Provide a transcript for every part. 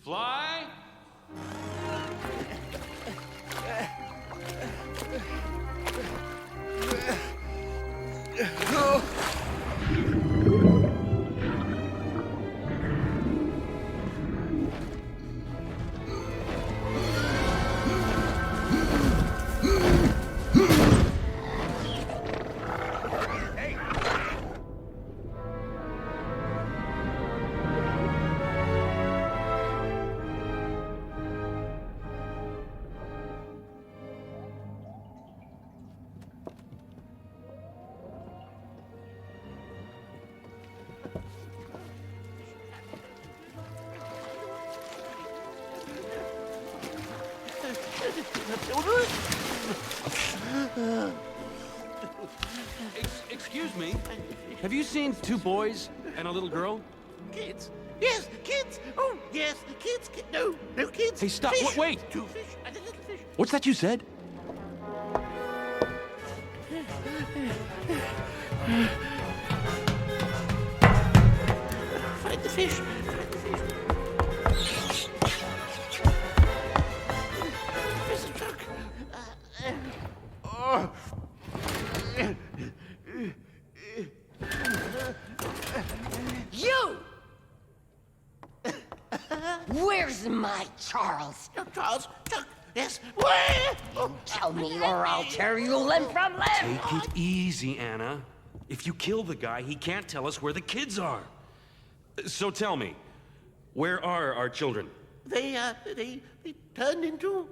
Fly. Excuse me. Have you seen two boys and a little girl? Kids? Yes, kids. Oh, yes, kids. No, no kids. Hey, stop. Fish. Wait. Two fish and a little fish. What's that you said? Find the fish. Find the fish. Fish truck. You! Where's my Charles? Charles, Chuck, yes. Where? Oh, Tell me or I'll tear you limb from limb! Take it easy, Anna. If you kill the guy, he can't tell us where the kids are. So tell me, where are our children? They turned into...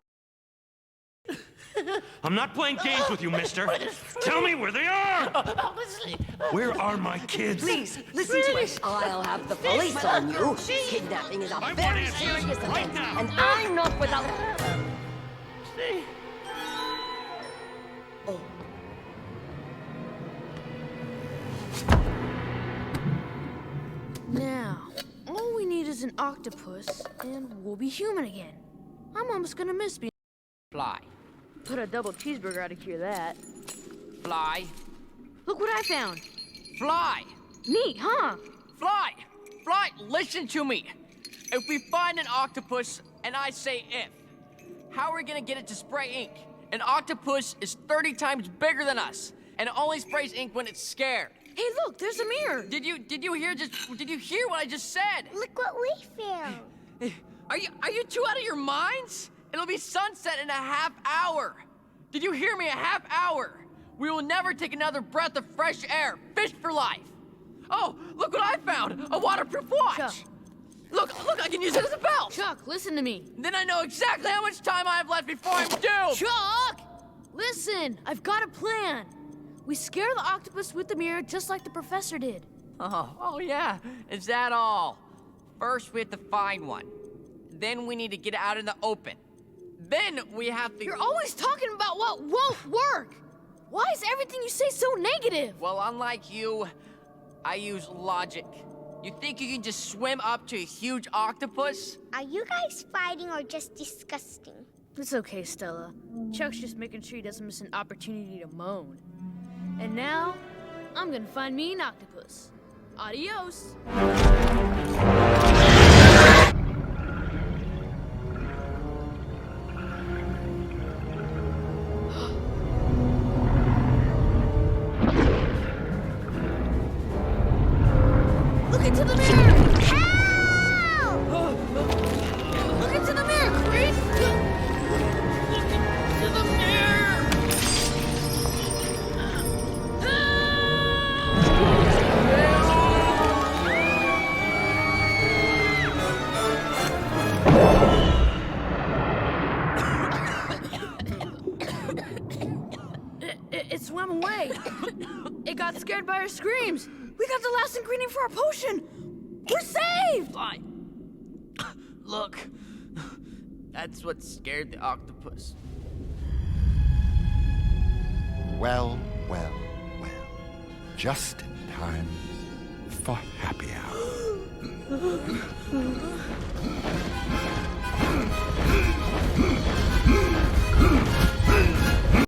I'm not playing games with you, mister. Tell me where they are! Honestly. Where are my kids? Please, listen to me. I'll have the police on you. Kidnapping is a I want very answers serious right offense, now. and I'm not without... Oh. Now, all we need is an octopus, and we'll be human again. I'm almost gonna miss being... Fly. Put a double cheeseburger to cure that. Fly. Look what I found. Fly. Neat, huh? Fly. Fly, listen to me. If we find an octopus, and I say if, how are we gonna get it to spray ink? An octopus is 30 times bigger than us, and it only sprays ink when it's scared. Hey, look, there's a mirror. Did you hear what I just said? Look what we found. Are you two out of your minds? It'll be sunset in a half hour. Did you hear me? A half hour. We will never take another breath of fresh air. Fish for life. Oh, look what I found. A waterproof watch. Chuck. Look, I can use it as a belt. Chuck, listen to me. Then I know exactly how much time I have left before I'm due. Chuck! Listen, I've got a plan. We scare the octopus with the mirror just like the professor did. Oh yeah. Is that all? First, we have to find one. Then we need to get it out in the open. Then we have to... You're always talking about what won't work. Why is everything you say so negative? Well, unlike you, I use logic. You think you can just swim up to a huge octopus? Are you guys fighting or just disgusting? It's okay, Stella. Chuck's just making sure he doesn't miss an opportunity to moan. And now, I'm gonna find me an octopus. Adios. Look into the mirror! Help! Look into the mirror, Creed! Look into the mirror! It swam away. It got scared by our screams. We got the last ingredient for our potion. We're saved! Fly. Look. That's what scared the octopus. Well, well, well. Just in time for happy hour.